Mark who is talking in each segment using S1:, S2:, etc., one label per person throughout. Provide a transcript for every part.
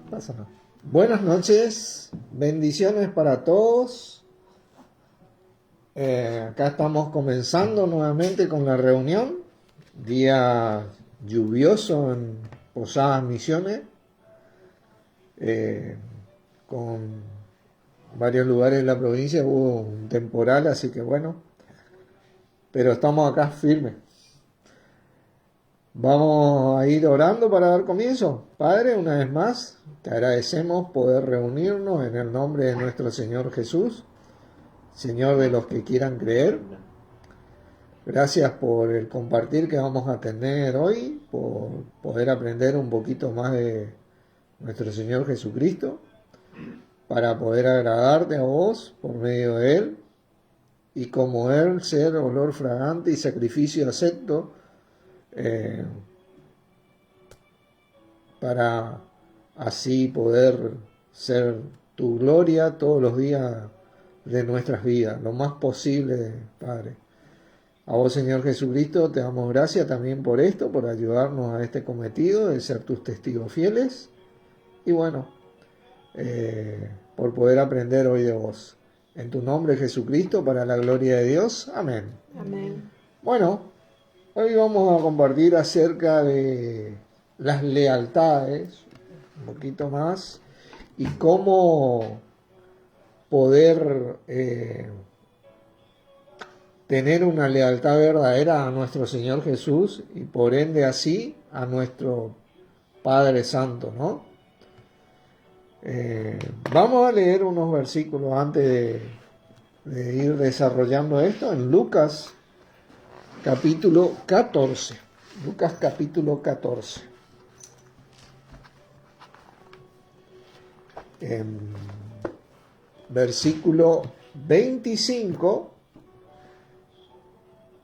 S1: Pasa nada. Buenas noches, bendiciones para todos. Acá estamos comenzando nuevamente con la reunión. Día lluvioso en Posadas Misiones, con varios lugares de la provincia hubo un temporal, así que bueno, pero estamos acá firmes. Vamos a ir orando para dar comienzo. Padre, una vez más, te agradecemos poder reunirnos en el nombre de nuestro Señor Jesús, Señor de los que quieran creer. Gracias por el compartir que vamos a tener hoy, por poder aprender un poquito más de nuestro Señor Jesucristo, para poder agradarte a vos por medio de Él, y como Él ser olor fragante y sacrificio acepto, para así poder ser tu gloria todos los días de nuestras vidas, lo más posible, Padre. A vos, Señor Jesucristo, te damos gracias también por esto, por ayudarnos a este cometido de ser tus testigos fieles, y bueno, por poder aprender hoy de vos. En tu nombre, Jesucristo, para la gloria de Dios. Amén.
S2: Amén.
S1: Bueno, hoy vamos a compartir acerca de las lealtades, un poquito más, y cómo poder tener una lealtad verdadera a nuestro Señor Jesús y por ende así a nuestro Padre Santo, ¿no? Vamos a leer unos versículos antes de ir desarrollando esto en Lucas capítulo 14. Lucas capítulo 14. En versículo 25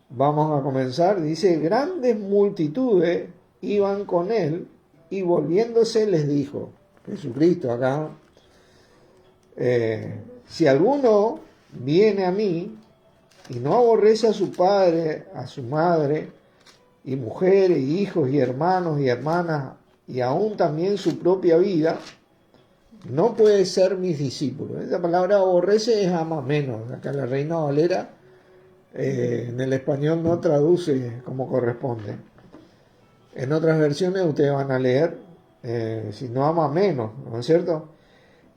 S1: vamos a comenzar. Dice: grandes multitudes iban con él, y volviéndose les dijo, Jesucristo acá, si alguno viene a mí y no aborrece a su padre, a su madre, y mujeres, y hijos, y hermanos, y hermanas, y aún también su propia vida, no puede ser mis discípulos. Esa palabra aborrece es ama menos. Acá la Reina Valera en el español no traduce como corresponde. En otras versiones ustedes van a leer, si no ama menos, ¿no es cierto?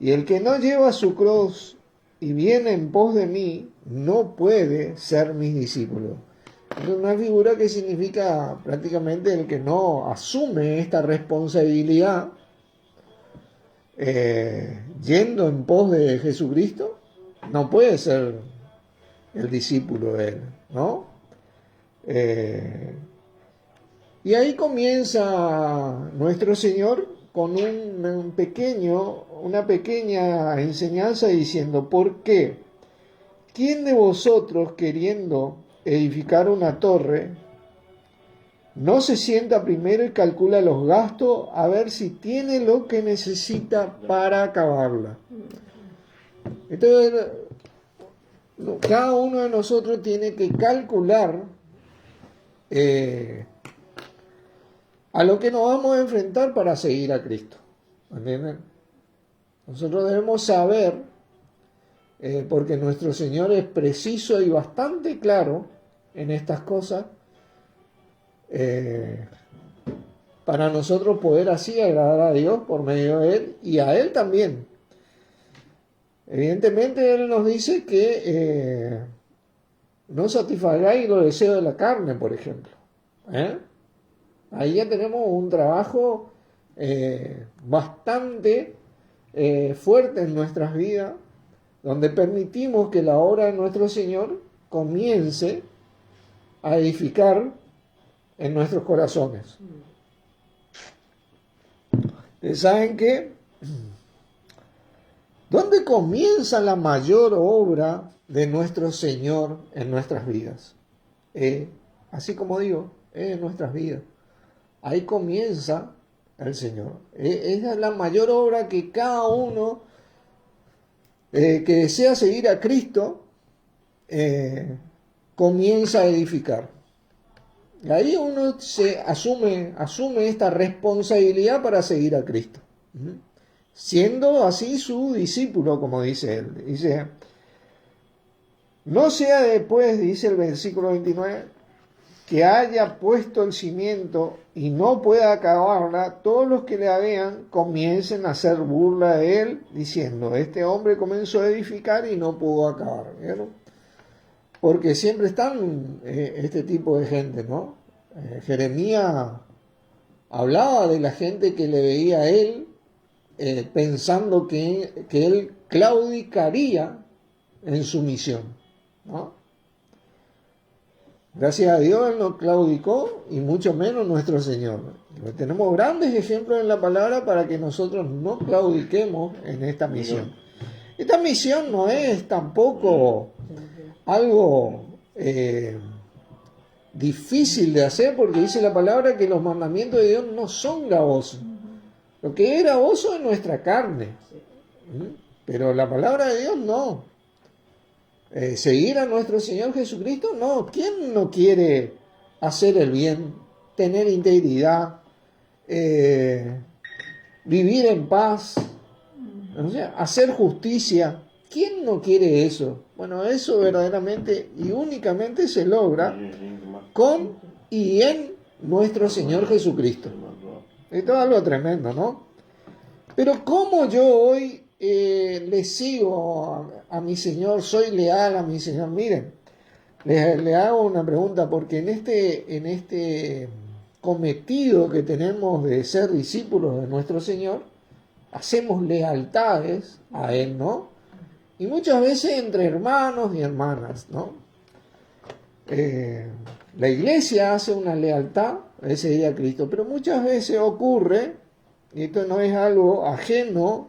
S1: Y el que no lleva su cruz y viene en pos de mí, no puede ser mis discípulos. Es una figura que significa prácticamente el que no asume esta responsabilidad, yendo en pos de Jesucristo, no puede ser el discípulo de él, ¿no? Y ahí comienza nuestro Señor con una pequeña enseñanza diciendo: ¿por qué? ¿Quién de vosotros, queriendo edificar una torre, no se sienta primero y calcula los gastos a ver si tiene lo que necesita para acabarla? Entonces, cada uno de nosotros tiene que calcular a lo que nos vamos a enfrentar para seguir a Cristo. ¿Entienden? Nosotros debemos saber, porque nuestro Señor es preciso y bastante claro en estas cosas, para nosotros poder así agradar a Dios por medio de Él y a Él también. Evidentemente Él nos dice que no satisfagáis los deseos de la carne, por ejemplo. Ahí ya tenemos un trabajo bastante fuerte en nuestras vidas, donde permitimos que la obra de nuestro Señor comience a edificar en nuestros corazones. ¿Ustedes saben qué? ¿Dónde comienza la mayor obra de nuestro Señor en nuestras vidas? Así como digo, en nuestras vidas. Ahí comienza el Señor. Esa es la mayor obra que cada uno que desea seguir a Cristo comienza a edificar. Y ahí uno asume esta responsabilidad para seguir a Cristo. siendo así su discípulo, como dice él. Dice, no sea después, dice el versículo 29, que haya puesto el cimiento y no pueda acabarla, todos los que le vean comiencen a hacer burla de él, diciendo, este hombre comenzó a edificar y no pudo acabar. ¿Vieron? Porque siempre están este tipo de gente, ¿no? Jeremías hablaba de la gente que le veía a él, pensando que él claudicaría en su misión, ¿no? Gracias a Dios él no claudicó, y mucho menos nuestro Señor. Tenemos grandes ejemplos en la palabra para que nosotros no claudiquemos en esta misión. Esta misión no es tampoco algo difícil de hacer, porque dice la palabra que los mandamientos de Dios no son gravosos. Lo que es gravoso es nuestra carne, pero la palabra de Dios no. Seguir a nuestro Señor Jesucristo, no. ¿Quién no quiere hacer el bien, tener integridad, vivir en paz, o sea, hacer justicia? ¿Quién no quiere eso? Bueno, eso verdaderamente y únicamente se logra con y en nuestro Señor Jesucristo. Esto es algo tremendo, ¿no? Pero ¿cómo yo hoy le sigo a mi Señor, soy leal a mi Señor? Miren, le hago una pregunta, porque en este cometido que tenemos de ser discípulos de nuestro Señor, hacemos lealtades a Él, ¿no? Y muchas veces entre hermanos y hermanas, ¿no? La iglesia hace una lealtad a ese día a Cristo, pero muchas veces ocurre, y esto no es algo ajeno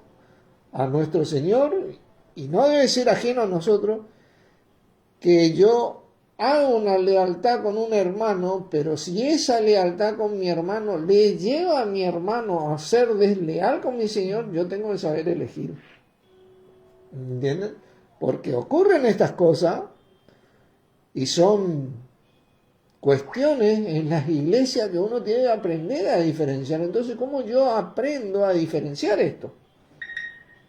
S1: a nuestro Señor, y no debe ser ajeno a nosotros, que yo hago una lealtad con un hermano, pero si esa lealtad con mi hermano le lleva a mi hermano a ser desleal con mi Señor, yo tengo que saber elegir. ¿Entienden? Porque ocurren estas cosas y son cuestiones en las iglesias que uno tiene que aprender a diferenciar. Entonces, ¿cómo yo aprendo a diferenciar esto?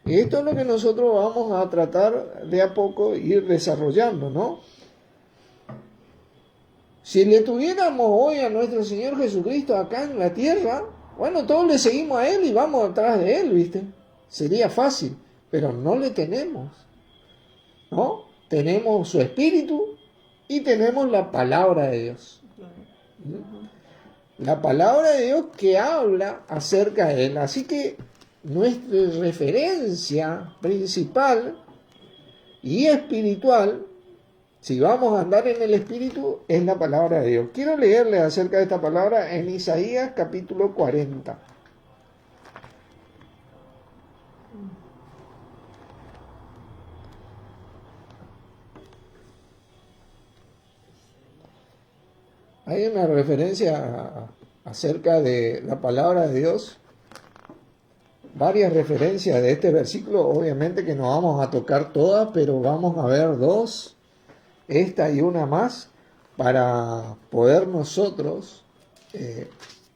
S1: Y esto es lo que nosotros vamos a tratar de a poco ir desarrollando, ¿no? Si le tuviéramos hoy a nuestro Señor Jesucristo acá en la tierra, bueno, todos le seguimos a Él y vamos atrás de Él, ¿viste? Sería fácil, pero no le tenemos, ¿no? Tenemos su Espíritu y tenemos la palabra de Dios. La palabra de Dios que habla acerca de Él. Así que nuestra referencia principal y espiritual, si vamos a andar en el Espíritu, es la palabra de Dios. Quiero leerle acerca de esta palabra en Isaías capítulo 40. Hay una referencia acerca de la palabra de Dios, varias referencias de este versículo, obviamente que no vamos a tocar todas, pero vamos a ver dos, esta y una más, para poder nosotros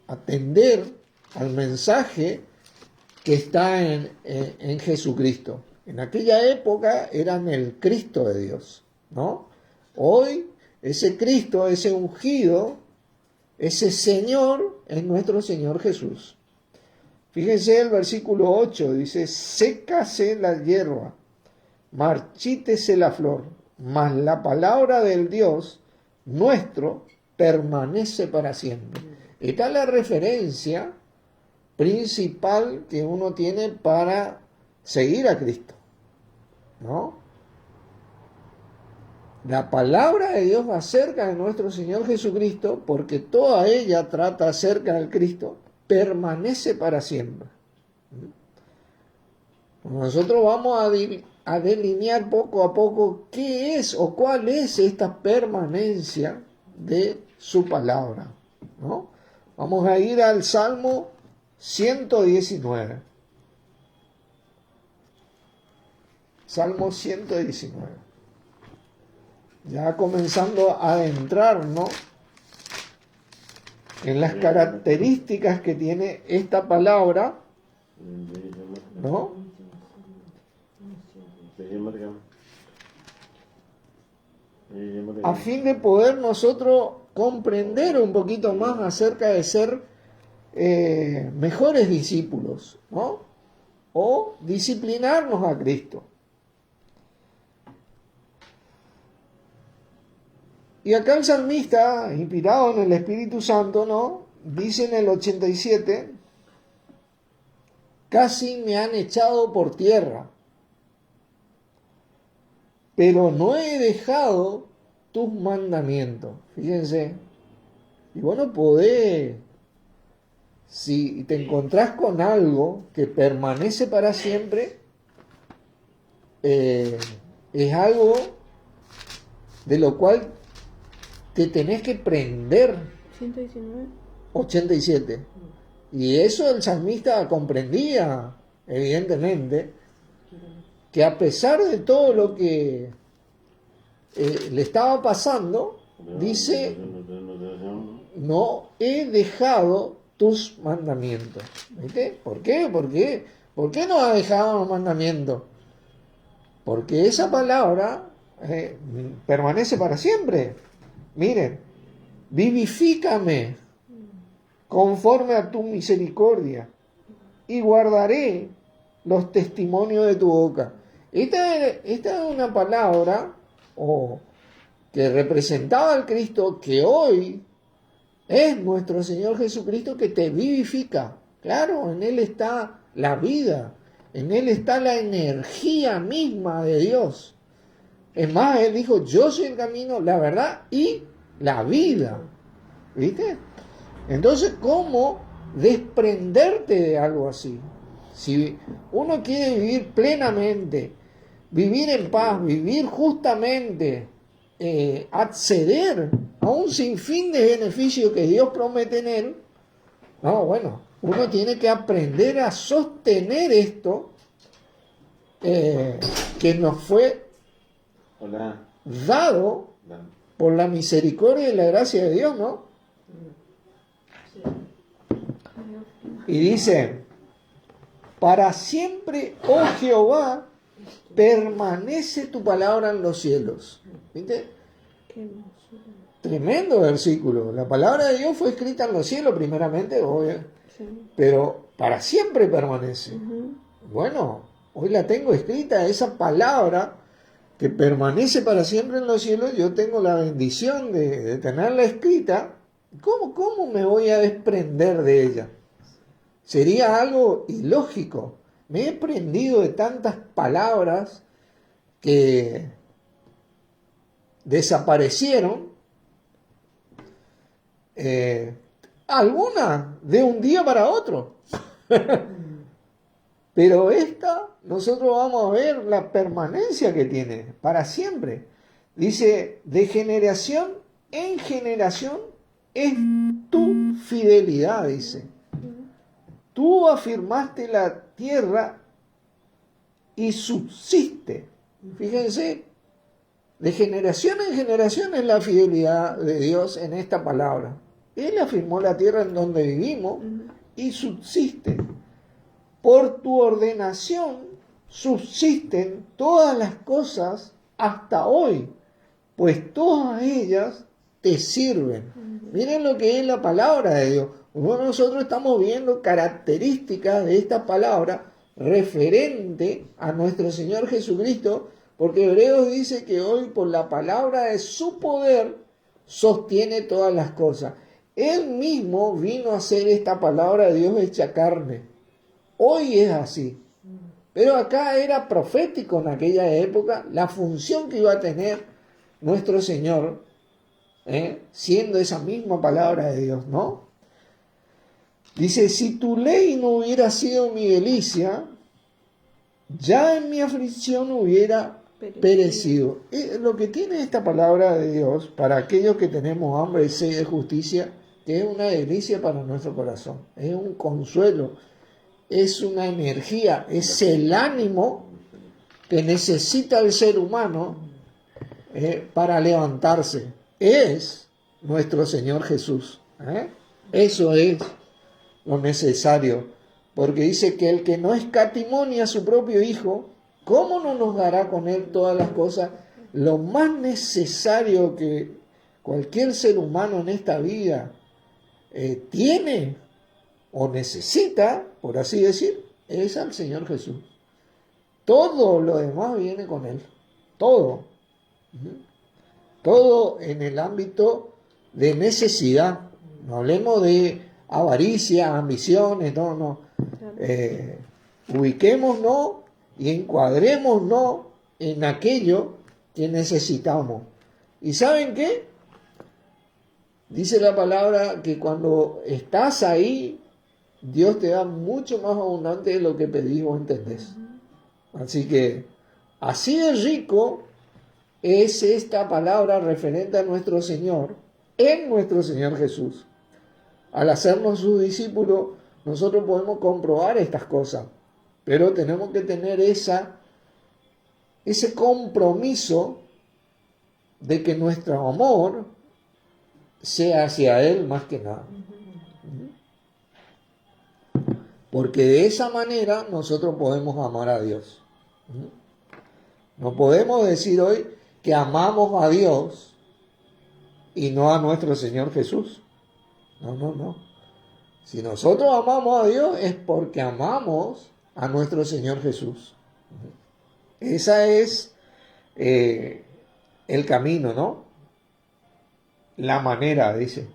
S1: atender al mensaje que está en Jesucristo. En aquella época eran el Cristo de Dios, ¿no? Hoy ese Cristo, ese ungido, ese Señor es nuestro Señor Jesús. Fíjense el versículo 8, dice, sécase la hierba, marchítese la flor, mas la palabra del Dios nuestro permanece para siempre. Esta es la referencia principal que uno tiene para seguir a Cristo, ¿no? La palabra de Dios va acerca de nuestro Señor Jesucristo, porque toda ella trata acerca del Cristo, permanece para siempre. Nosotros vamos a delinear poco a poco qué es o cuál es esta permanencia de su palabra, ¿no? Vamos a ir al Salmo 119. Salmo 119. Ya comenzando a adentrarnos en las características que tiene esta palabra, ¿no? A fin de poder nosotros comprender un poquito más acerca de ser mejores discípulos, ¿no? O disciplinarnos a Cristo. Y acá el salmista, inspirado en el Espíritu Santo, ¿no? Dice en el 87, casi me han echado por tierra, pero no he dejado tus mandamientos. Fíjense, y vos no podés, si te encontrás con algo que permanece para siempre, es algo de lo cual te tenés que prender.
S2: 119.
S1: 87. Y eso el salmista comprendía, evidentemente, que a pesar de todo lo que le estaba pasando, dice, no he dejado tus mandamientos. ¿Viste? ¿Por qué? ¿Por qué no ha dejado los mandamientos? Porque esa palabra permanece para siempre. Miren, vivifícame conforme a tu misericordia y guardaré los testimonios de tu boca. Esta es una palabra que representaba al Cristo que hoy es nuestro Señor Jesucristo, que te vivifica. Claro, en Él está la vida, en Él está la energía misma de Dios. Es más, Él dijo, yo soy el camino, la verdad y la vida. ¿Viste? Entonces, ¿cómo desprenderte de algo así? Si uno quiere vivir plenamente, vivir en paz, vivir justamente, acceder a un sinfín de beneficios que Dios promete en él, no, bueno, uno tiene que aprender a sostener esto que nos fue dado por la misericordia y la gracia de Dios, ¿no? Y dice, para siempre, oh Jehová, permanece tu palabra en los cielos. ¿Viste? Tremendo versículo. La palabra de Dios fue escrita en los cielos primeramente, obvio, pero para siempre permanece. Bueno, hoy la tengo escrita, esa palabra que permanece para siempre en los cielos. Yo tengo la bendición de tenerla escrita. ¿Cómo me voy a desprender de ella? Sería algo ilógico. Me he prendido de tantas palabras que desaparecieron, algunas de un día para otro. Pero esta, nosotros vamos a ver la permanencia que tiene para siempre. Dice, de generación en generación es tu fidelidad, dice. Tú afirmaste la tierra y subsiste. Fíjense, de generación en generación es la fidelidad de Dios en esta palabra. Él afirmó la tierra en donde vivimos y subsiste. Por tu ordenación subsisten todas las cosas hasta hoy, pues todas ellas te sirven. Miren lo que es la palabra de Dios. Bueno, nosotros estamos viendo características de esta palabra referente a nuestro Señor Jesucristo, porque Hebreos dice que hoy por la palabra de su poder sostiene todas las cosas. Él mismo vino a ser esta palabra de Dios hecha carne. Hoy es así. Pero acá era profético en aquella época la función que iba a tener nuestro Señor, siendo esa misma palabra de Dios, ¿no? Dice, si tu ley no hubiera sido mi delicia, ya en mi aflicción hubiera perecido. Lo que tiene esta palabra de Dios, para aquellos que tenemos hambre y sed de justicia, que es una delicia para nuestro corazón, es un consuelo, es una energía, es el ánimo que necesita el ser humano para levantarse. Es nuestro Señor Jesús. Eso es lo necesario Porque dice que el que no escatimonia a su propio Hijo, ¿cómo no nos dará con él todas las cosas? Lo más necesario que cualquier ser humano en esta vida tiene o necesita, por así decir, es al Señor Jesús. Todo lo demás viene con Él. Todo. Todo en el ámbito de necesidad. No hablemos de avaricia, ambiciones, no. Ubiquémonos y encuadrémonos en aquello que necesitamos. ¿Y saben qué? Dice la palabra que cuando estás ahí, Dios te da mucho más abundante de lo que pedís o entendés. Así que, así de rico es esta palabra referente a nuestro Señor, en nuestro Señor Jesús. Al hacernos sus discípulos, nosotros podemos comprobar estas cosas, pero tenemos que tener ese compromiso de que nuestro amor sea hacia Él más que nada. Porque de esa manera nosotros podemos amar a Dios. No podemos decir hoy que amamos a Dios y no a nuestro Señor Jesús. No. Si nosotros amamos a Dios es porque amamos a nuestro Señor Jesús. Esa es el camino, ¿no? La manera, dice.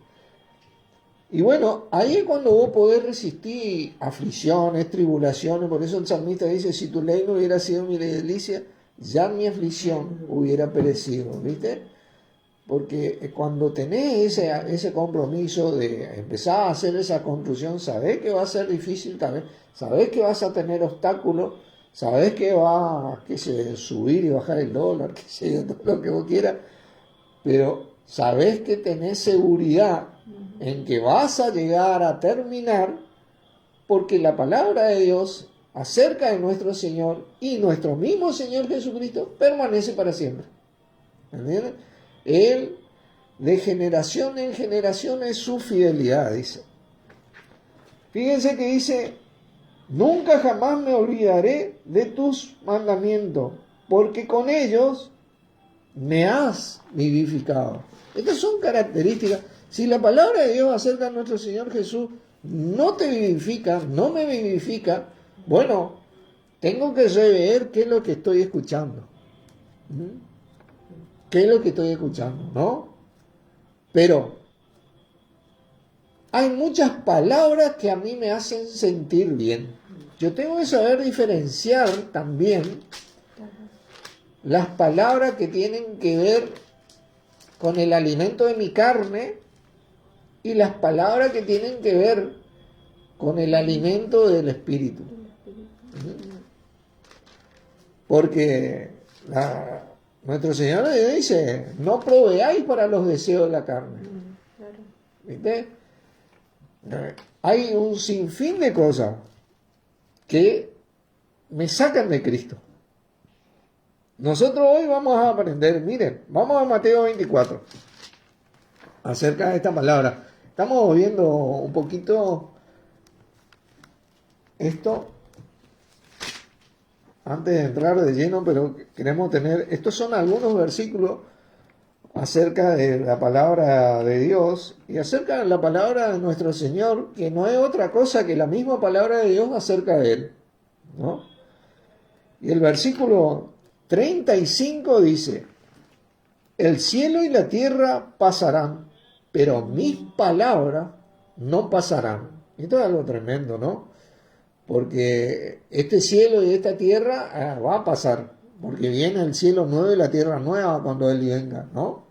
S1: Y bueno, ahí es cuando vos podés resistir aflicciones, tribulaciones. Por eso el salmista dice, si tu ley no hubiera sido mi delicia, ya mi aflicción hubiera perecido, ¿viste? Porque cuando tenés ese compromiso de empezar a hacer esa construcción, sabés que va a ser difícil también, sabés que vas a tener obstáculos, sabés que va a subir y bajar el dólar, todo lo que vos quieras, pero sabés que tenés seguridad en que vas a llegar a terminar, porque la palabra de Dios acerca de nuestro Señor y nuestro mismo Señor Jesucristo permanece para siempre. ¿Entienden? Él, de generación en generación, es su fidelidad, dice. Fíjense que dice, nunca jamás me olvidaré de tus mandamientos, porque con ellos me has vivificado. Estas son características. Si la palabra de Dios acerca de nuestro Señor Jesús no te vivifica, no me vivifica, bueno, tengo que rever qué es lo que estoy escuchando. ¿Qué es lo que estoy escuchando? ¿No? Pero hay muchas palabras que a mí me hacen sentir bien. Yo tengo que saber diferenciar también las palabras que tienen que ver con el alimento de mi carne y las palabras que tienen que ver con el alimento del espíritu. Porque nuestro Señor le dice, no proveáis para los deseos de la carne. ¿Viste? Hay un sinfín de cosas que me sacan de Cristo. Nosotros hoy vamos a aprender, miren, vamos a Mateo 24, acerca de esta palabra. Estamos viendo un poquito esto antes de entrar de lleno, pero queremos tener, estos son algunos versículos acerca de la palabra de Dios y acerca de la palabra de nuestro Señor, que no es otra cosa que la misma palabra de Dios acerca de Él, ¿no? Y el versículo 35 dice, el cielo y la tierra pasarán, pero mis palabras no pasarán. Esto es algo tremendo, ¿no? Porque este cielo y esta tierra va a pasar, porque viene el cielo nuevo y la tierra nueva cuando Él venga, ¿no?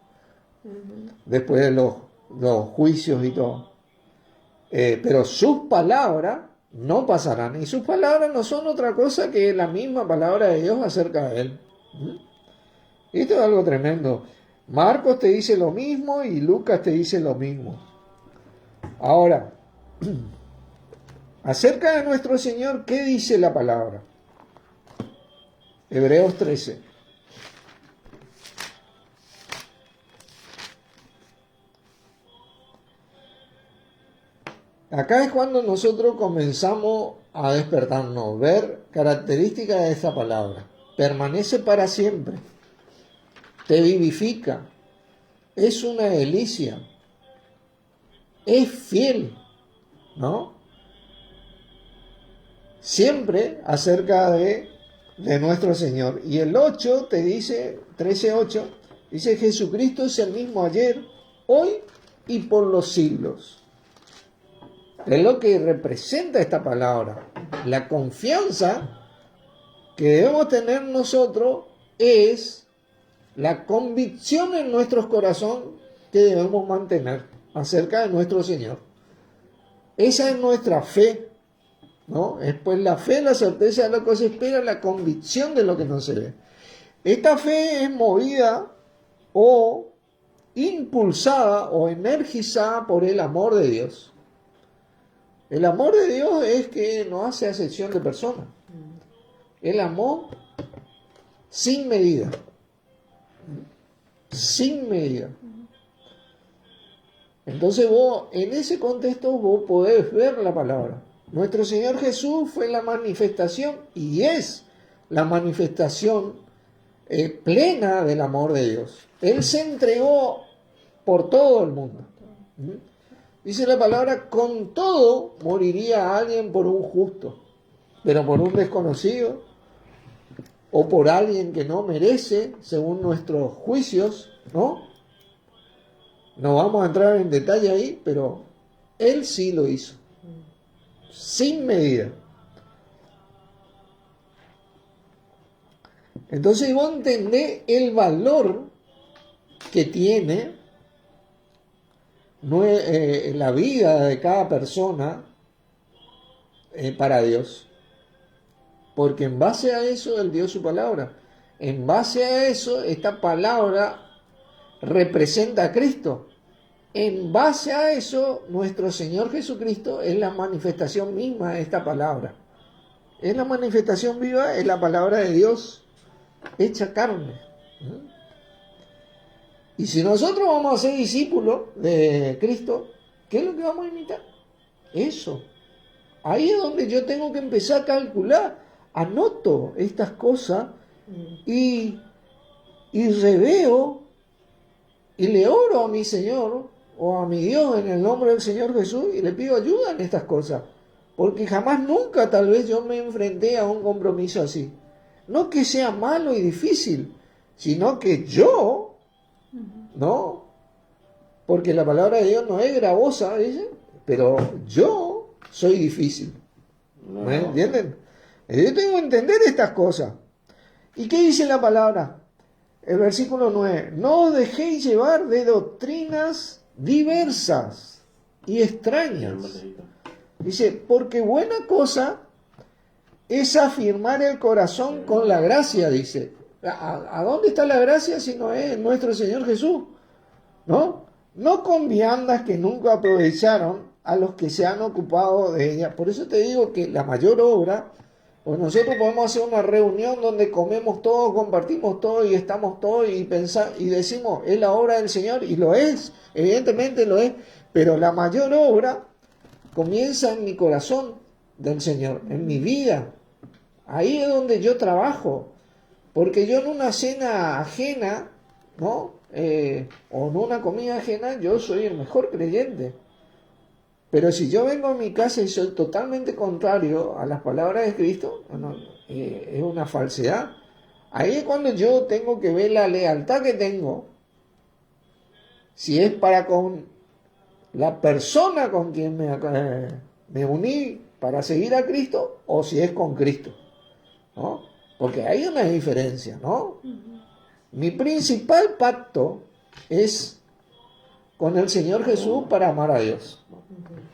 S1: Después de los juicios y todo. Pero sus palabras no pasarán, y sus palabras no son otra cosa que la misma palabra de Dios acerca de Él. Esto es algo tremendo. Marcos te dice lo mismo y Lucas te dice lo mismo. Ahora, acerca de nuestro Señor, ¿qué dice la palabra? Hebreos 13. Acá es cuando nosotros comenzamos a despertarnos, ver características de esta palabra. Permanece para siempre, te vivifica, es una delicia, es fiel, ¿no? Siempre acerca de nuestro Señor. Y el 8 te dice, 13:8, dice: Jesucristo es el mismo ayer, hoy y por los siglos. Es lo que representa esta palabra. La confianza que debemos tener nosotros es la convicción en nuestros corazones que debemos mantener acerca de nuestro Señor. Esa es nuestra fe, ¿no? Es pues la fe, la certeza de lo que se espera, la convicción de lo que no se ve. Esta fe es movida o impulsada o energizada por el amor de Dios. El amor de Dios es que no hace acepción de personas. El amor sin medida. Sin medida. Entonces vos, en ese contexto, vos podés ver la palabra. Nuestro Señor Jesús fue la manifestación y es la manifestación plena del amor de Dios. Él se entregó por todo el mundo. Dice la palabra: con todo moriría alguien por un justo, pero por un desconocido o por alguien que no merece, según nuestros juicios, ¿no? No vamos a entrar en detalle ahí, pero Él sí lo hizo, sin medida. Entonces vos entendés el valor que tiene la vida de cada persona para Dios. Porque en base a eso Él dio su palabra. En base a eso, esta palabra representa a Cristo. En base a eso, nuestro Señor Jesucristo es la manifestación misma de esta palabra. Es la manifestación viva, es la palabra de Dios hecha carne. Y si nosotros vamos a ser discípulos de Cristo, ¿qué es lo que vamos a imitar? Eso. Ahí es donde yo tengo que empezar a calcular. Anoto estas cosas y reveo y le oro a mi Señor o a mi Dios en el nombre del Señor Jesús y le pido ayuda en estas cosas. Porque jamás nunca tal vez yo me enfrenté a un compromiso así. No que sea malo y difícil, sino que yo, ¿no? Porque la palabra de Dios no es gravosa, dice, pero yo soy difícil. ¿Me entienden? Yo tengo que entender estas cosas. ¿Y qué dice la palabra? El versículo 9. No os dejéis llevar de doctrinas diversas y extrañas. Dice, porque buena cosa es afirmar el corazón con la gracia, dice. ¿A dónde está la gracia si no es nuestro Señor Jesús? ¿No? No con viandas que nunca aprovecharon a los que se han ocupado de ella. Por eso te digo que la mayor obra, pues nosotros podemos hacer una reunión donde comemos todo, compartimos todo y estamos todos y decimos, es la obra del Señor, y lo es, evidentemente lo es, pero la mayor obra comienza en mi corazón del Señor, en mi vida. Ahí es donde yo trabajo, porque yo en una cena ajena, ¿no? O en una comida ajena, yo soy el mejor creyente. Pero si yo vengo a mi casa y soy totalmente contrario a las palabras de Cristo, bueno, es una falsedad. Ahí es cuando yo tengo que ver la lealtad que tengo, si es para con la persona con quien me uní para seguir a Cristo, o si es con Cristo, ¿no? Porque hay una diferencia, ¿no? Mi principal pacto es con el Señor Jesús para amar a Dios.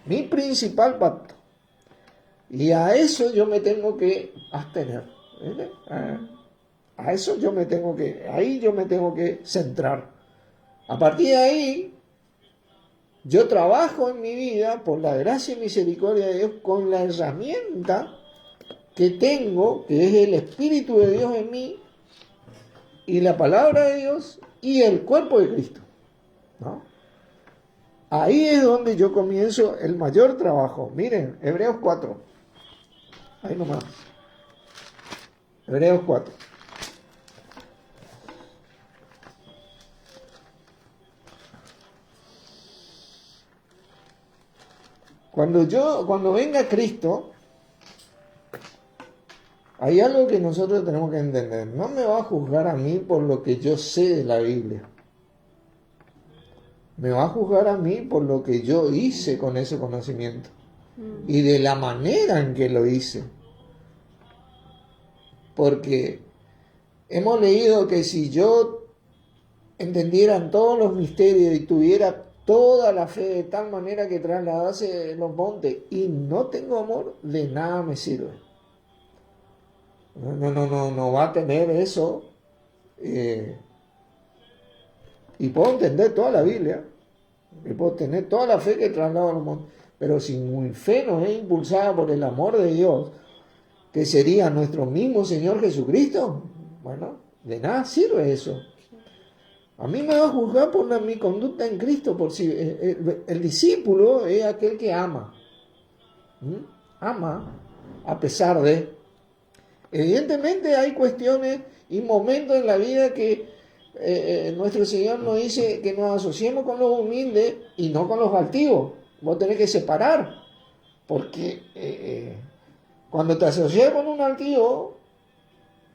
S1: Mi principal pacto. Y a eso yo me tengo que abstener. A eso yo me tengo que, ahí yo me tengo que centrar. A partir de ahí, yo trabajo en mi vida por la gracia y misericordia de Dios con la herramienta que tengo, que es el Espíritu de Dios en mí, y la palabra de Dios y el cuerpo de Cristo, ¿no? Ahí es donde yo comienzo el mayor trabajo. Miren, Hebreos 4. Ahí nomás. Hebreos 4. Cuando venga Cristo, hay algo que nosotros tenemos que entender. No me va a juzgar a mí por lo que yo sé de la Biblia. Me va a juzgar a mí por lo que yo hice con ese conocimiento. Y de la manera en que lo hice. Porque hemos leído que si yo entendiera todos los misterios y tuviera toda la fe de tal manera que trasladase los montes y no tengo amor, de nada me sirve. No va a tener eso. Y puedo entender toda la Biblia. Y puedo tener toda la fe que traslada los montes. Pero si mi fe no es impulsada por el amor de Dios, que sería nuestro mismo Señor Jesucristo, bueno, de nada sirve eso. A mí me va a juzgar por mi conducta en Cristo, por si el discípulo es aquel que ama. Ama a pesar de. Evidentemente hay cuestiones y momentos en la vida que nuestro Señor nos dice que nos asociemos con los humildes y no con los altivos. Vos tenés que separar, porque cuando te asocias con un altivo,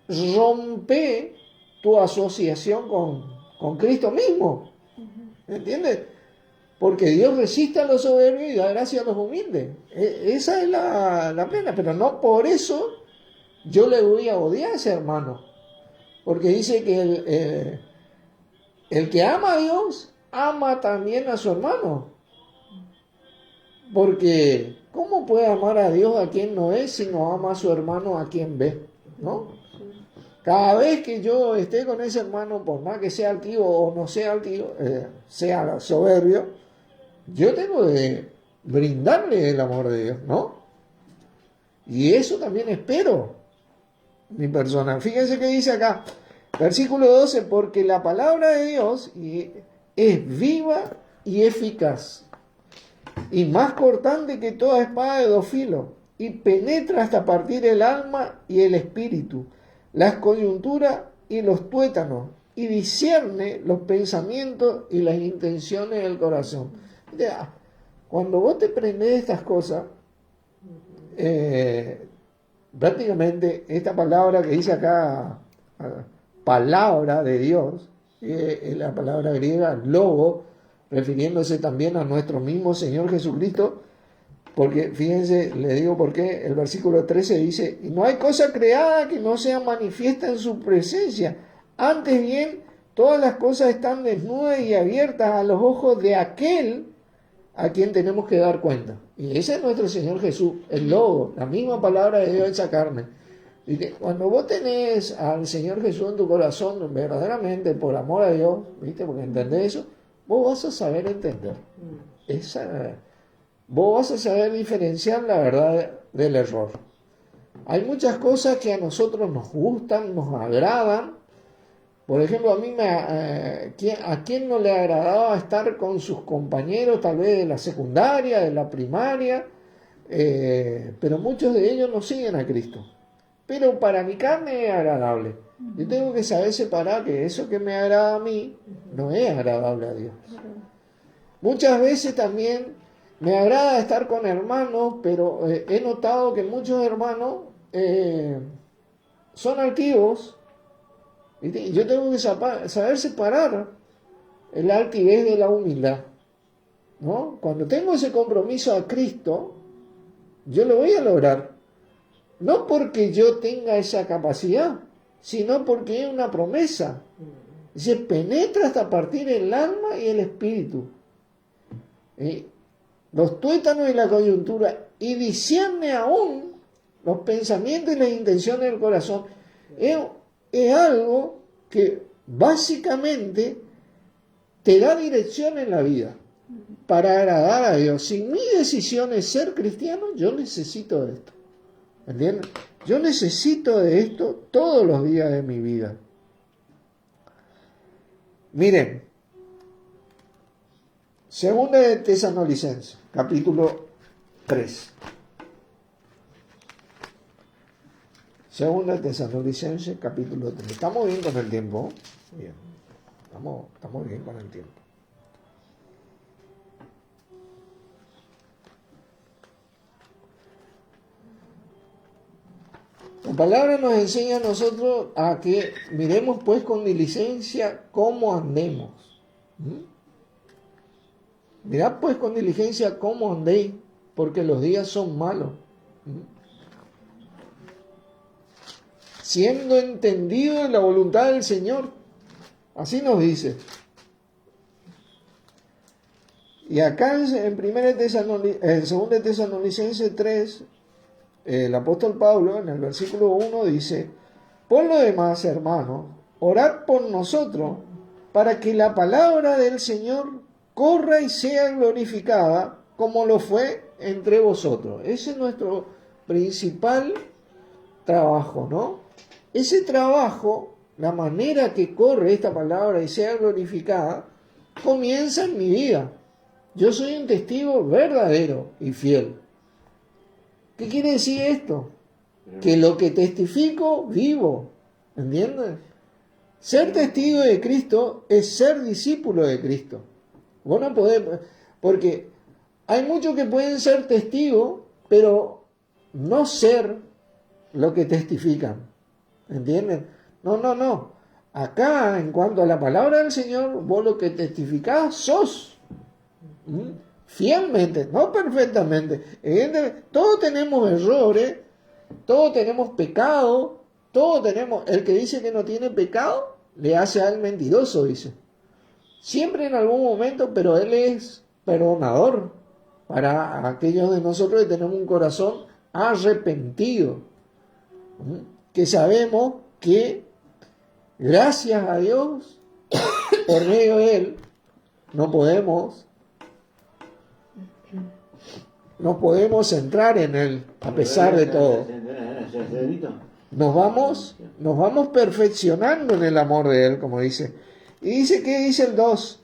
S1: rompe tu asociación con Cristo mismo. ¿Entiendes? Porque Dios resiste a los soberbios y da gracia a los humildes. Esa es la pena, pero no por eso yo le voy a odiar a ese hermano. Porque dice que el que ama a Dios, ama también a su hermano. Porque, ¿cómo puede amar a Dios a quien no es si no ama a su hermano a quien ve? ¿No? Cada vez que yo esté con ese hermano, por más que sea altivo o no sea altivo, sea soberbio, yo tengo que brindarle el amor de Dios, ¿no? Y eso también espero mi persona. Fíjense que dice acá, versículo 12, porque la palabra de Dios es viva y eficaz, y más cortante que toda espada de dos filos, y penetra hasta partir el alma y el espíritu, las coyunturas y los tuétanos, y discierne los pensamientos y las intenciones del corazón. Cuando vos te prendés de estas cosas, prácticamente esta palabra que dice acá, palabra de Dios, es la palabra griega logo, refiriéndose también a nuestro mismo Señor Jesucristo, porque fíjense, le digo por qué, el versículo 13 dice, y no hay cosa creada que no sea manifiesta en su presencia, antes bien, todas las cosas están desnudas y abiertas a los ojos de aquel a quien tenemos que dar cuenta. Y ese es nuestro Señor Jesús, el logo, la misma palabra de Dios hecha carne. Y cuando vos tenés al Señor Jesús en tu corazón, verdaderamente, por amor a Dios, ¿viste? Porque entendés eso, vos vas a saber entender. Vos vas a saber diferenciar la verdad del error. Hay muchas cosas que a nosotros nos gustan, nos agradan. Por ejemplo, ¿a quién no le agradaba estar con sus compañeros, tal vez de la secundaria, de la primaria? Pero muchos de ellos no siguen a Cristo. Pero para mi carne es agradable. Yo tengo que saber separar que eso que me agrada a mí no es agradable a Dios. Muchas veces también me agrada estar con hermanos, pero he notado que muchos hermanos son altivos. Y yo tengo que saber separar el altivez de la humildad, ¿no? Cuando tengo ese compromiso a Cristo, yo lo voy a lograr. No porque yo tenga esa capacidad, sino porque es una promesa. Se penetra hasta partir el alma y el espíritu, los tuétanos y la coyuntura, y discierne aún los pensamientos y las intenciones del corazón. Es algo que básicamente te da dirección en la vida para agradar a Dios. Si mi decisión es ser cristiano, yo necesito de esto. ¿Entienden? Yo necesito de esto todos los días de mi vida. Miren, Segunda de Tesalonicenses, capítulo 3. Segunda de Tesalonicenses, capítulo 3. Estamos bien con el tiempo. Bien. Estamos bien con el tiempo. La palabra nos enseña a nosotros a que miremos pues con diligencia cómo andemos. Mirad pues con diligencia cómo andéis, porque los días son malos. Siendo entendido en la voluntad del Señor. Así nos dice. Y acá en 2 Tesalonicenses 3, el apóstol Pablo en el versículo 1 dice: por lo demás, hermanos, orad por nosotros para que la palabra del Señor corra y sea glorificada como lo fue entre vosotros. Ese es nuestro principal trabajo, ¿no? Ese trabajo, la manera que corre esta palabra y sea glorificada, comienza en mi vida. Yo soy un testigo verdadero y fiel. ¿Qué quiere decir esto? Que lo que testifico, vivo. ¿Entiendes? Ser testigo de Cristo es ser discípulo de Cristo. Vos no podés, porque hay muchos que pueden ser testigos, pero no ser lo que testifican. ¿Entienden? No. Acá, en cuanto a la palabra del Señor, vos lo que testificás sos. Fielmente, no perfectamente. Evidentemente, todos tenemos errores, todos tenemos pecado, todos tenemos. El que dice que no tiene pecado, le hace al mentiroso, dice. Siempre en algún momento, pero Él es perdonador para aquellos de nosotros que tenemos un corazón arrepentido. Que sabemos que, gracias a Dios, por medio de Él, nos podemos entrar en Él, a pesar de todo. Nos vamos perfeccionando en el amor de Él, como dice. Y dice, ¿qué dice el 2?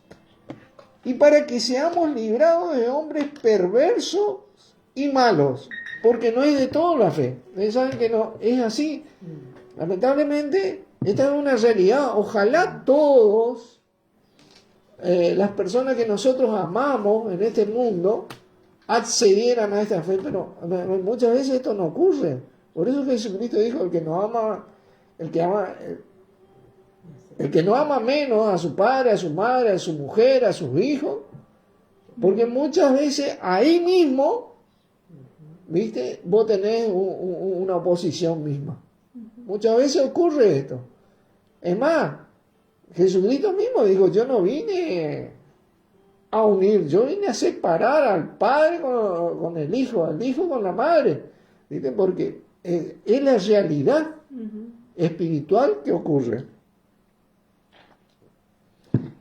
S1: Y para que seamos librados de hombres perversos y malos, porque no es de todo la fe. Ustedes saben que no es así. Lamentablemente, esta es una realidad. Ojalá todos, las personas que nosotros amamos en este mundo, accedieran a esta fe, pero muchas veces esto no ocurre. Por eso Jesucristo dijo: el que no ama menos a su padre, a su madre, a su mujer, a sus hijos, porque muchas veces ahí mismo, ¿viste? Vos tenés una oposición misma. Muchas veces ocurre esto. Es más, Jesucristo mismo dijo: yo no vine a unir, yo vine a separar al padre con el hijo, al hijo con la madre. ¿Viste? Porque es la realidad espiritual que ocurre.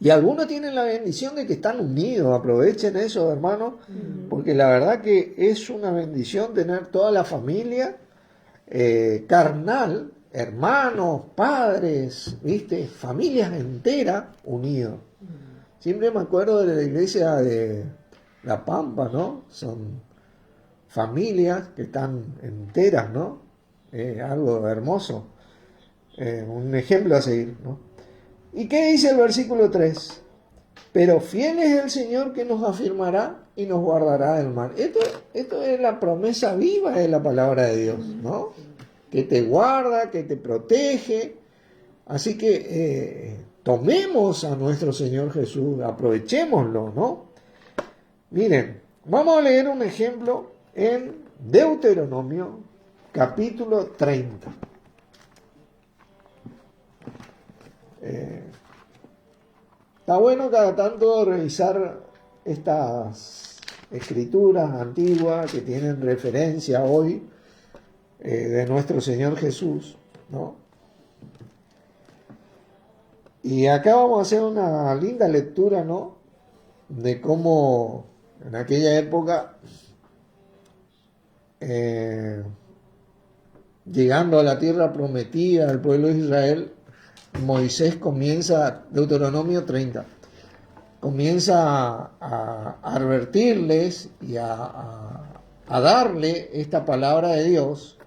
S1: Y algunos tienen la bendición de que están unidos. Aprovechen eso, hermanos, porque la verdad que es una bendición tener toda la familia carnal, hermanos, padres, ¿viste? Familias enteras unidos. Siempre me acuerdo de la iglesia de La Pampa, ¿no? Son familias que están enteras, ¿no? Algo hermoso. Un ejemplo a seguir, ¿no? ¿Y qué dice el versículo 3? Pero fiel es el Señor que nos afirmará y nos guardará del mal. Esto es la promesa viva de la palabra de Dios, ¿no? Que te guarda, que te protege. Así que tomemos a nuestro Señor Jesús, aprovechémoslo, ¿no? Miren, vamos a leer un ejemplo en Deuteronomio, capítulo 30. Está bueno cada tanto revisar estas escrituras antiguas que tienen referencia hoy de nuestro Señor Jesús, ¿no? Y acá vamos a hacer una linda lectura, ¿no? De cómo en aquella época, llegando a la tierra prometida al pueblo de Israel, Moisés comienza Deuteronomio 30. comienza a advertirles y a darle esta palabra de Dios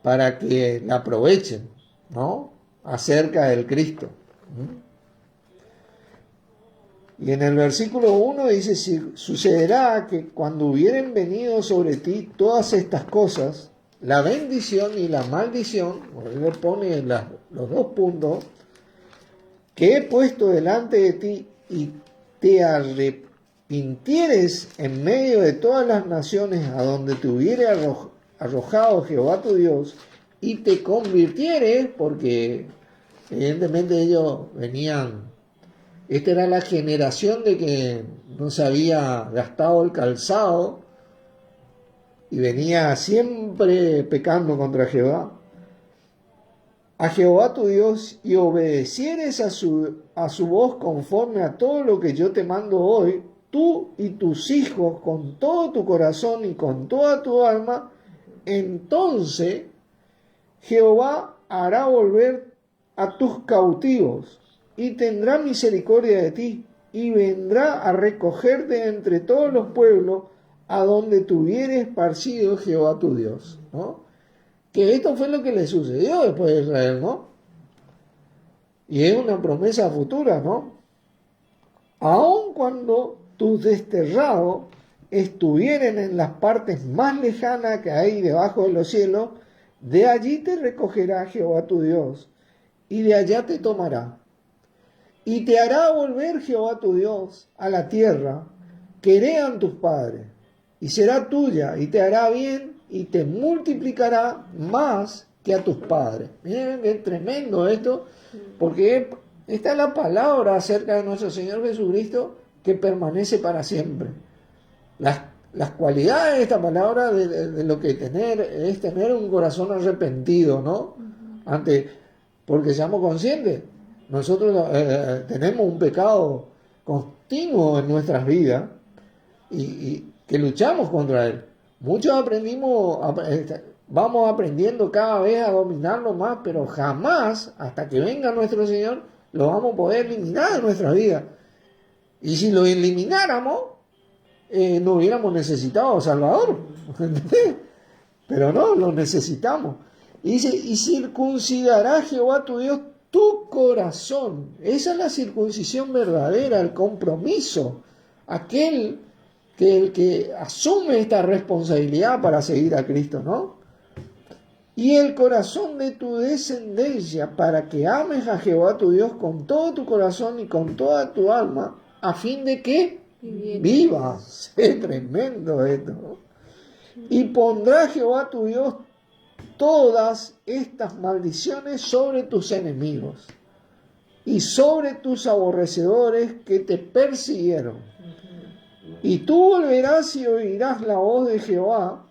S1: para que la aprovechen, ¿no? Acerca del Cristo. Y en el versículo 1 dice: sucederá que cuando hubieren venido sobre ti todas estas cosas, la bendición y la maldición, él pone los dos puntos, que he puesto delante de ti, y te arrepintieres en medio de todas las naciones a donde te hubiere arrojado Jehová tu Dios, y te convirtieres, porque evidentemente ellos venían, esta era la generación de que no se había gastado el calzado y venía siempre pecando contra Jehová, a Jehová tu Dios, y obedecieres a su voz conforme a todo lo que yo te mando hoy, tú y tus hijos, con todo tu corazón y con toda tu alma, entonces Jehová hará volver a tus cautivos y tendrá misericordia de ti, y vendrá a recogerte entre todos los pueblos a donde te hubiere esparcido Jehová tu Dios, ¿no? Que esto fue lo que le sucedió después de Israel, ¿no? Y es una promesa futura, ¿no? Aun cuando tus desterrados estuvieren en las partes más lejanas que hay debajo de los cielos, de allí te recogerá Jehová tu Dios, y de allá te tomará. Y te hará volver Jehová tu Dios a la tierra que heredan tus padres, y será tuya, y te hará bien, y te multiplicará más que a tus padres. Miren, es tremendo esto, porque esta es la palabra acerca de nuestro Señor Jesucristo que permanece para siempre. Las cualidades de esta palabra de lo que es tener un corazón arrepentido, ¿no? Porque seamos conscientes, nosotros tenemos un pecado continuo en nuestras vidas y que luchamos contra él. Muchos vamos aprendiendo cada vez a dominarlo más, pero jamás, hasta que venga nuestro Señor, lo vamos a poder eliminar de nuestra vida. Y si lo elimináramos, no hubiéramos necesitado Salvador. Pero no, lo necesitamos. Y dice: y circuncidará Jehová tu Dios tu corazón. Esa es la circuncisión verdadera, el compromiso. Aquel el que asume esta responsabilidad para seguir a Cristo, ¿no? Y el corazón de tu descendencia, para que ames a Jehová tu Dios con todo tu corazón y con toda tu alma, a fin de que vivas. Es tremendo esto, ¿no? Y pondrá Jehová tu Dios todas estas maldiciones sobre tus enemigos y sobre tus aborrecedores que te persiguieron. Y tú volverás y oirás la voz de Jehová,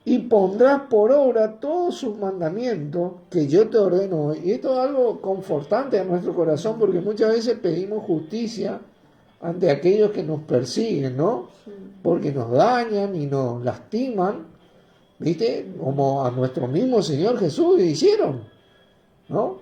S1: y pondrás por obra todos sus mandamientos que yo te ordeno hoy. Y esto es algo confortante a nuestro corazón, porque muchas veces pedimos justicia ante aquellos que nos persiguen, ¿no? Porque nos dañan y nos lastiman, ¿viste? Como a nuestro mismo Señor Jesús hicieron, ¿no?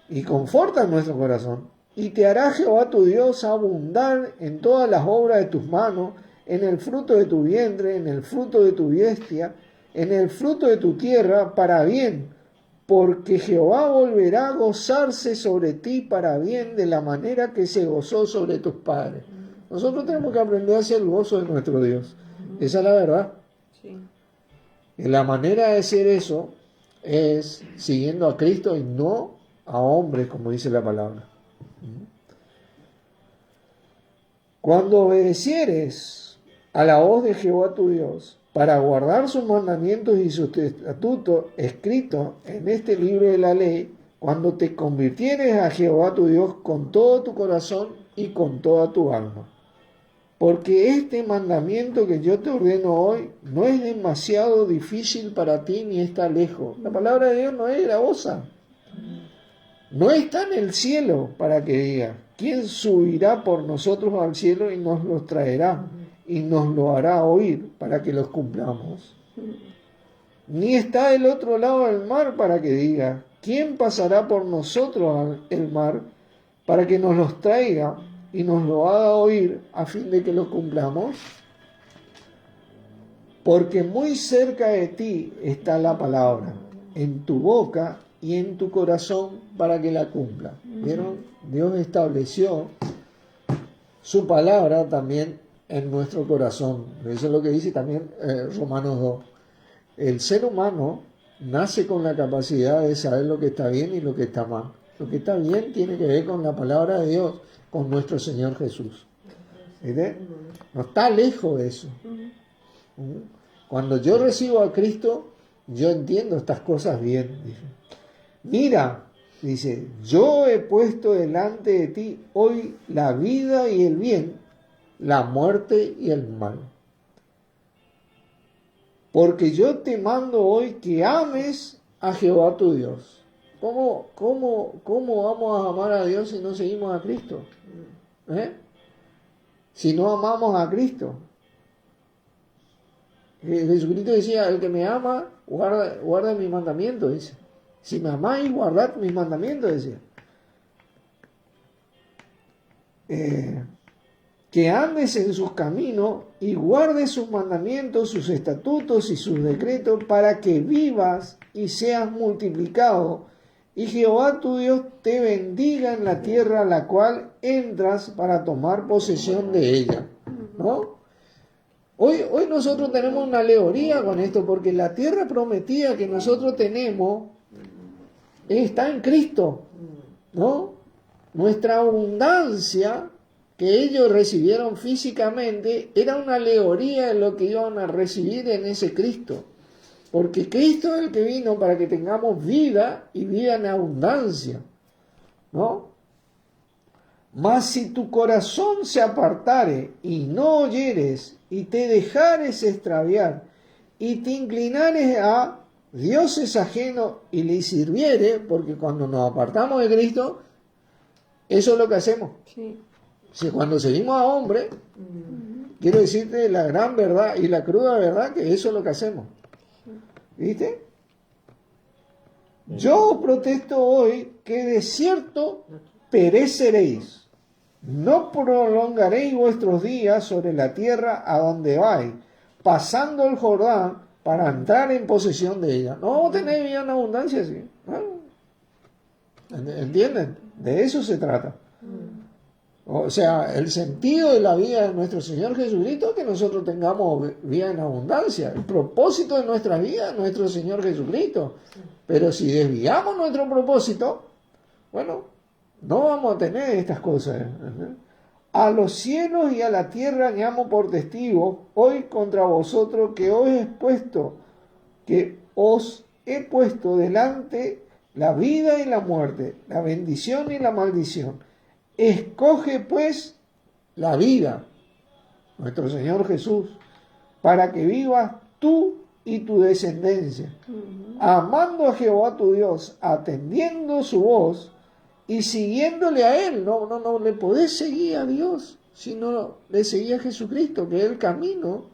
S1: Y confortan nuestro corazón. Y te hará Jehová tu Dios abundar en todas las obras de tus manos, en el fruto de tu vientre, en el fruto de tu bestia, en el fruto de tu tierra, para bien, porque Jehová volverá a gozarse sobre ti para bien, de la manera que se gozó sobre tus padres. Nosotros tenemos que aprender a hacer el gozo de nuestro Dios. Esa es la verdad. Sí. Y la manera de hacer eso es siguiendo a Cristo y no a hombres, como dice la palabra. Cuando obedecieres a la voz de Jehová tu Dios, para guardar sus mandamientos y sus estatutos escritos en este libro de la ley, cuando te convirtieres a Jehová tu Dios con todo tu corazón y con toda tu alma. Porque este mandamiento que yo te ordeno hoy no es demasiado difícil para ti ni está lejos. La palabra de Dios no es gravosa. No está en el cielo para que diga: ¿quién subirá por nosotros al cielo y nos los traerá y nos lo hará oír para que los cumplamos? Ni está del otro lado del mar para que diga: ¿quién pasará por nosotros el mar para que nos los traiga y nos lo haga oír a fin de que lo cumplamos? Porque muy cerca de ti está la palabra, en tu boca y en tu corazón para que la cumpla. ¿Vieron? Dios estableció su palabra también en nuestro corazón. Eso es lo que dice también Romanos 2. El ser humano nace con la capacidad de saber lo que está bien y lo que está mal. Lo que está bien tiene que ver con la palabra de Dios, con nuestro Señor Jesús. ¿Viste? No está lejos de eso. Cuando yo recibo a Cristo, yo entiendo estas cosas bien. Dice. Mira, dice, yo he puesto delante de ti hoy la vida y el bien, la muerte y el mal. Porque yo te mando hoy que ames a Jehová tu Dios. ¿Cómo vamos a amar a Dios si no seguimos a Cristo? Si no amamos a Cristo. Jesucristo decía, el que me ama, guarda mis mandamientos, dice. Si me amáis, guardad mis mandamientos, decía. Que andes en sus caminos y guardes sus mandamientos, sus estatutos y sus decretos, para que vivas y seas multiplicado, y Jehová tu Dios te bendiga en la tierra a la cual entras para tomar posesión de ella. ¿No? Hoy nosotros tenemos una alegoría con esto, porque la tierra prometida que nosotros tenemos está en Cristo, ¿no? Nuestra abundancia que ellos recibieron físicamente era una alegoría de lo que iban a recibir en ese Cristo. Porque Cristo es el que vino para que tengamos vida y vida en abundancia, ¿no? Mas si tu corazón se apartare y no oyeres y te dejares extraviar y te inclinares a dioses ajenos y le sirviere, porque cuando nos apartamos de Cristo, eso es lo que hacemos. Sí. Si cuando seguimos a hombre, quiero decirte la gran verdad y la cruda verdad que eso es lo que hacemos. ¿Viste? Yo protesto hoy que de cierto pereceréis. No prolongaréis vuestros días sobre la tierra a donde vais, pasando el Jordán para entrar en posesión de ella. No vamos a tener vida en abundancia, ¿sí? ¿Entienden? De eso se trata. O sea, el sentido de la vida de nuestro Señor Jesucristo es que nosotros tengamos vida en abundancia. El propósito de nuestra vida es nuestro Señor Jesucristo. Pero si desviamos nuestro propósito, bueno, no vamos a tener estas cosas. A los cielos y a la tierra añamo por testigos hoy contra vosotros que os he puesto delante la vida y la muerte, la bendición y la maldición. Escoge pues la vida, nuestro Señor Jesús, para que vivas tú y tu descendencia, amando a Jehová tu Dios, atendiendo su voz y siguiéndole a Él. No le podés seguir a Dios si no le seguís a Jesucristo, que es el camino,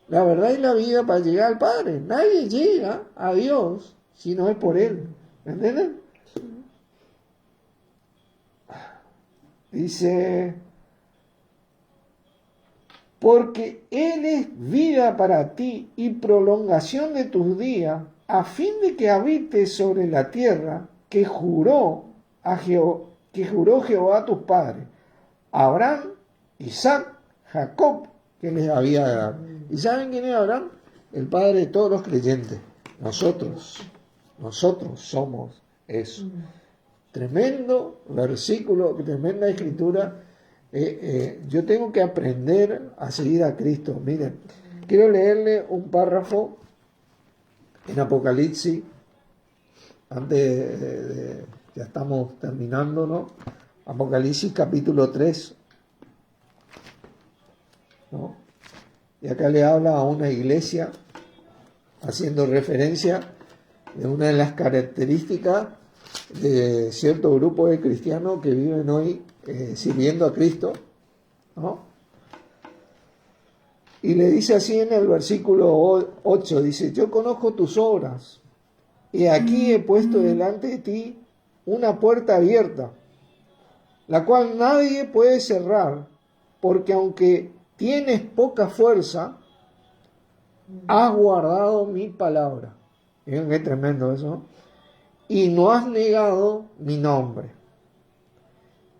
S1: la verdad y la vida para llegar al Padre. Nadie llega a Dios si no es por Él. ¿Entienden? Dice, porque Él es vida para ti y prolongación de tus días, a fin de que habites sobre la tierra que juró Jehová a tus padres, Abraham, Isaac, Jacob, que les había de dar. ¿Y saben quién es Abraham? El padre de todos los creyentes. Nosotros somos eso. Tremendo versículo, tremenda escritura. Yo tengo que aprender a seguir a Cristo. Miren, quiero leerle un párrafo en Apocalipsis, antes ya estamos terminando, ¿no? Apocalipsis capítulo 3, ¿no? Y acá le habla a una iglesia, haciendo referencia de una de las características de cierto grupo de cristianos que viven hoy sirviendo a Cristo, ¿no? Y le dice así en el versículo 8, dice, yo conozco tus obras, y aquí he puesto delante de ti una puerta abierta, la cual nadie puede cerrar, porque aunque tienes poca fuerza, has guardado mi palabra. Miren qué tremendo eso. Y no has negado mi nombre.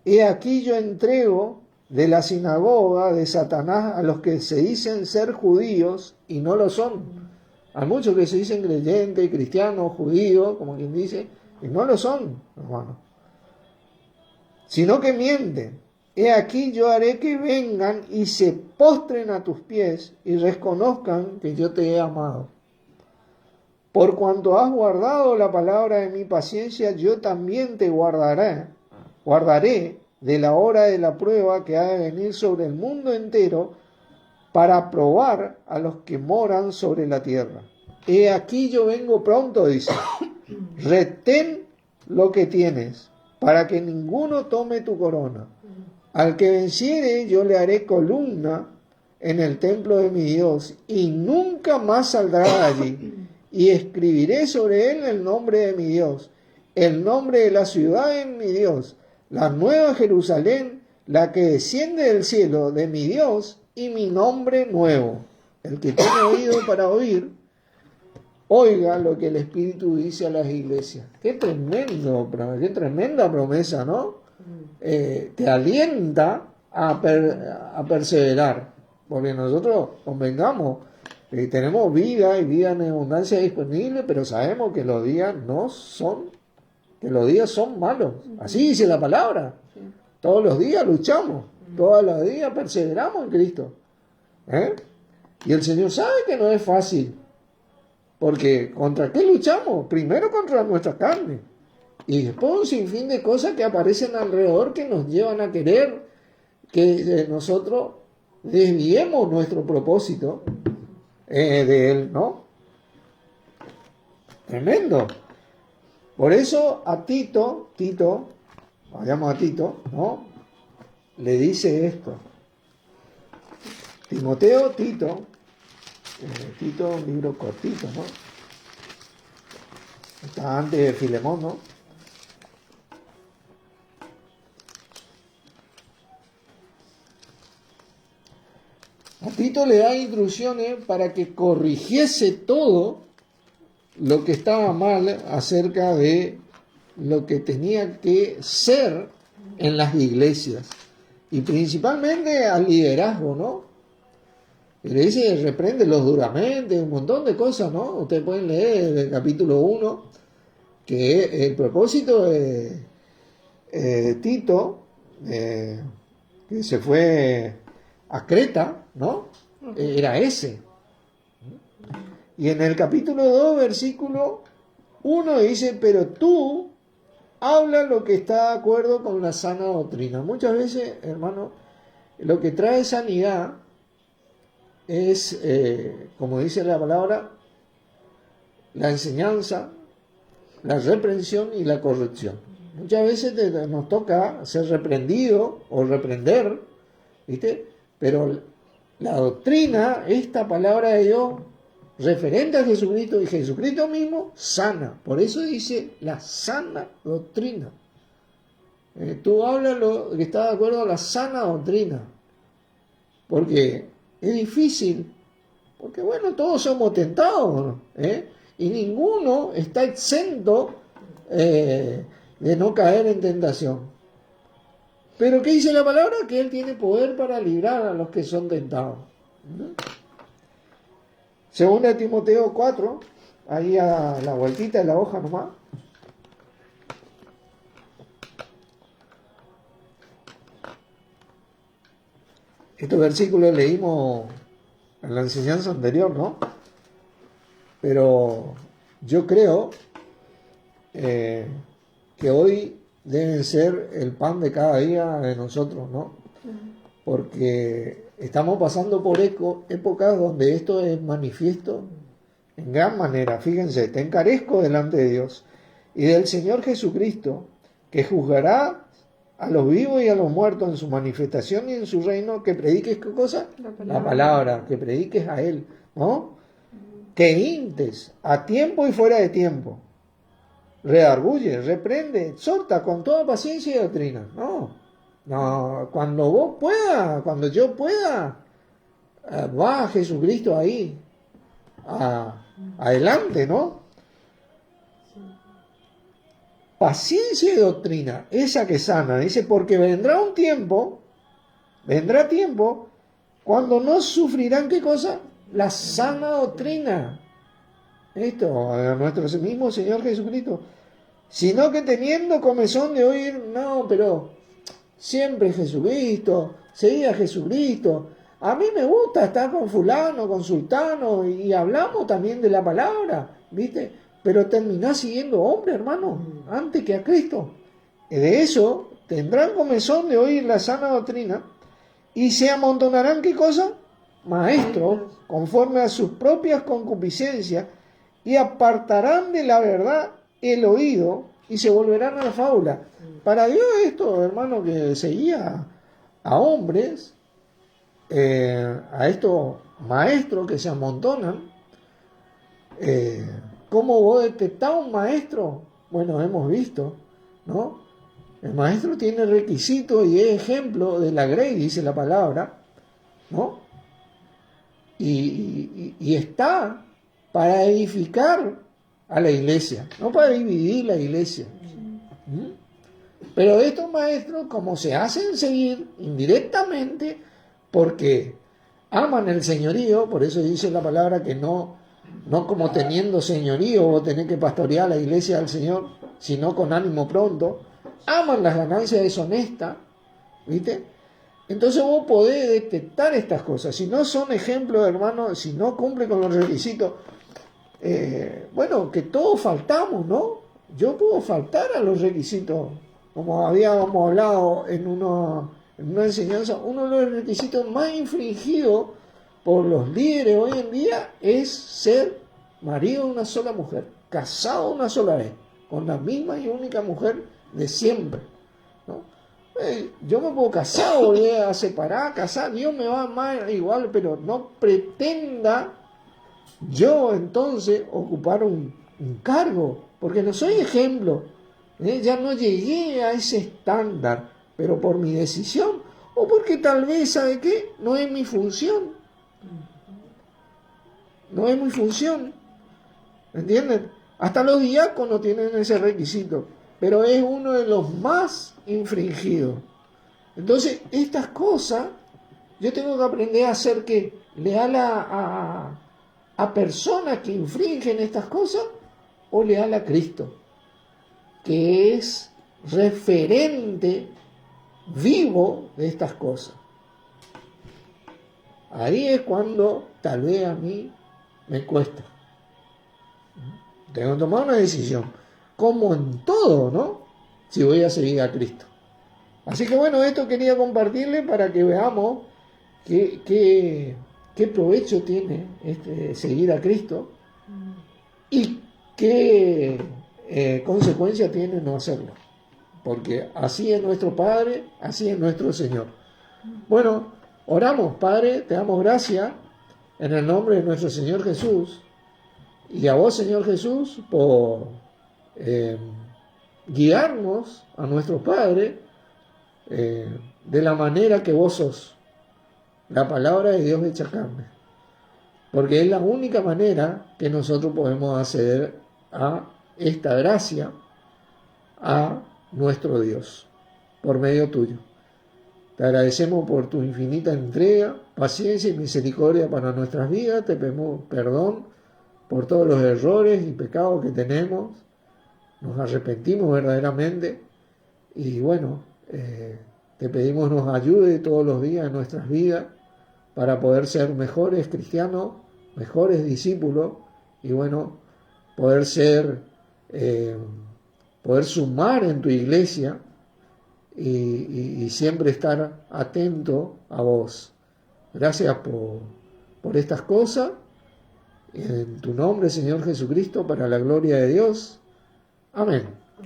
S1: He aquí yo entrego de la sinagoga de Satanás a los que se dicen ser judíos y no lo son. Hay muchos que se dicen creyentes, cristianos, judíos, como quien dice, y no lo son, hermano. Sino que mienten. He aquí yo haré que vengan y se postren a tus pies y reconozcan que yo te he amado. Por cuanto has guardado la palabra de mi paciencia, yo también te guardaré de la hora de la prueba que ha de venir sobre el mundo entero para probar a los que moran sobre la tierra. He aquí yo vengo pronto, dice. Retén lo que tienes, para que ninguno tome tu corona. Al que venciere yo le haré columna en el templo de mi Dios, y nunca más saldrá de allí. Y escribiré sobre él el nombre de mi Dios, el nombre de la ciudad de mi Dios, la nueva Jerusalén, la que desciende del cielo de mi Dios, y mi nombre nuevo. El que tiene oído para oír, oiga lo que el Espíritu dice a las iglesias. Qué tremendo, qué tremenda promesa, ¿no? Te alienta a perseverar, porque nosotros convengamos, tenemos vida y vida en abundancia disponible, pero sabemos que los días son malos. Así dice la palabra. Todos los días luchamos, todos los días perseveramos en Cristo. Y el Señor sabe que no es fácil, porque ¿contra qué luchamos? Primero contra nuestra carne, y después un sinfín de cosas que aparecen alrededor que nos llevan a querer que nosotros desviemos nuestro propósito de Él, ¿no? Tremendo. Por eso a Tito, vayamos a Tito, ¿no? Le dice esto. Timoteo, Tito, un libro cortito, ¿no? Está antes de Filemón, ¿no? A Tito le da instrucciones para que corrigiese todo lo que estaba mal acerca de lo que tenía que ser en las iglesias, y principalmente al liderazgo, ¿no? Y le dice, repréndelos duramente, un montón de cosas, ¿no? Ustedes pueden leer en el capítulo 1 que el propósito de Tito, que se fue a Creta, ¿no? Era ese. Y en el capítulo 2, versículo 1 dice, pero tú habla lo que está de acuerdo con la sana doctrina. Muchas veces, hermano, lo que trae sanidad es, como dice la palabra, la enseñanza, la reprensión y la corrección. Muchas veces nos toca ser reprendido o reprender, ¿viste? Pero la doctrina, esta palabra de Dios, referente a Jesucristo y Jesucristo mismo, sana. Por eso dice la sana doctrina. Tú hablas lo que está de acuerdo a la sana doctrina. Porque es difícil. Porque bueno, todos somos tentados, y ninguno está exento de no caer en tentación. Pero ¿qué dice la palabra? Que Él tiene poder para librar a los que son tentados. Segunda Timoteo 4, ahí a la vueltita de la hoja nomás. Estos versículos leímos en la enseñanza anterior, ¿no? Pero yo creo que hoy deben ser el pan de cada día de nosotros, ¿no? Porque estamos pasando por épocas donde esto es manifiesto en gran manera. Fíjense, te encarezco delante de Dios y del Señor Jesucristo, que juzgará a los vivos y a los muertos en su manifestación y en su reino, que prediques, ¿qué cosa? La palabra, que prediques a Él, ¿no? Que intes a tiempo y fuera de tiempo. Redarguye, reprende, exhorta con toda paciencia y doctrina, ¿no? No, cuando vos puedas, cuando yo pueda, va Jesucristo ahí, adelante, ¿no? Paciencia y doctrina, esa que sana, dice, porque vendrá tiempo, cuando no sufrirán, ¿qué cosa? La sana doctrina. Esto, a nuestro mismo Señor Jesucristo. Sino que teniendo comezón de oír, no, pero siempre Jesucristo, seguía Jesucristo. A mí me gusta estar con fulano, con sultano, y hablamos también de la palabra, ¿viste? Pero terminás siguiendo hombre, hermano, antes que a Cristo. Y de eso tendrán comezón de oír la sana doctrina, y se amontonarán, ¿qué cosa? Maestros, conforme a sus propias concupiscencias, y apartarán de la verdad el oído, y se volverán a la fábula. Para Dios esto, hermano, que seguía a hombres, a estos maestros que se amontonan, ¿cómo vos detectás un maestro? Bueno, hemos visto, ¿no? El maestro tiene requisitos y es ejemplo de la grey, dice la palabra, ¿no? Y está para edificar a la iglesia, no para dividir la iglesia. Pero estos maestros, como se hacen seguir indirectamente, porque aman el señorío, por eso dice la palabra que no como teniendo señorío vos tenés que pastorear la iglesia del Señor, sino con ánimo pronto, aman las ganancias deshonestas, ¿viste? Entonces vos podés detectar estas cosas. Si no son ejemplos, hermano, si no cumplen con los requisitos, bueno, que todos faltamos, ¿no? Yo puedo faltar a los requisitos, como habíamos hablado en una enseñanza. Uno de los requisitos más infringidos por los líderes hoy en día es ser marido de una sola mujer, casado una sola vez, con la misma y única mujer de siempre, ¿no? Yo me puedo casar, volver a separar, casar, Dios me va a amar igual, pero no pretenda yo entonces ocupar un cargo, porque no soy ejemplo, ya no llegué a ese estándar, pero por mi decisión, o porque tal vez, ¿sabe qué? No es mi función, ¿entienden? Hasta los diáconos tienen ese requisito, pero es uno de los más infringidos. Entonces, estas cosas, yo tengo que aprender a ser que leal a personas que infringen estas cosas, o leal a Cristo, que es referente vivo de estas cosas. Ahí es cuando tal vez a mí me cuesta. Tengo que tomar una decisión, como en todo, ¿no? Si voy a seguir a Cristo. Así que bueno, esto quería compartirle para que veamos qué provecho tiene seguir a Cristo y qué consecuencia tiene no hacerlo. Porque así es nuestro Padre, así es nuestro Señor. Bueno, oramos, Padre, te damos gracias en el nombre de nuestro Señor Jesús. Y a vos, Señor Jesús, por guiarnos a nuestro Padre de la manera que vos sos, la palabra de Dios hecha carne. Porque es la única manera que nosotros podemos acceder a esta gracia, a nuestro Dios, por medio tuyo. Te agradecemos por tu infinita entrega, paciencia y misericordia para nuestras vidas. Te pedimos perdón por todos los errores y pecados que tenemos. Nos arrepentimos verdaderamente. Y bueno, te pedimos nos ayude todos los días en nuestras vidas para poder ser mejores cristianos, mejores discípulos y bueno, poder sumar en tu iglesia y siempre estar atento a vos. Gracias por estas cosas. En tu nombre, Señor Jesucristo, para la gloria de Dios. Amén.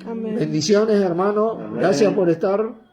S2: Amén.
S1: Bendiciones, hermano. Gracias por estar.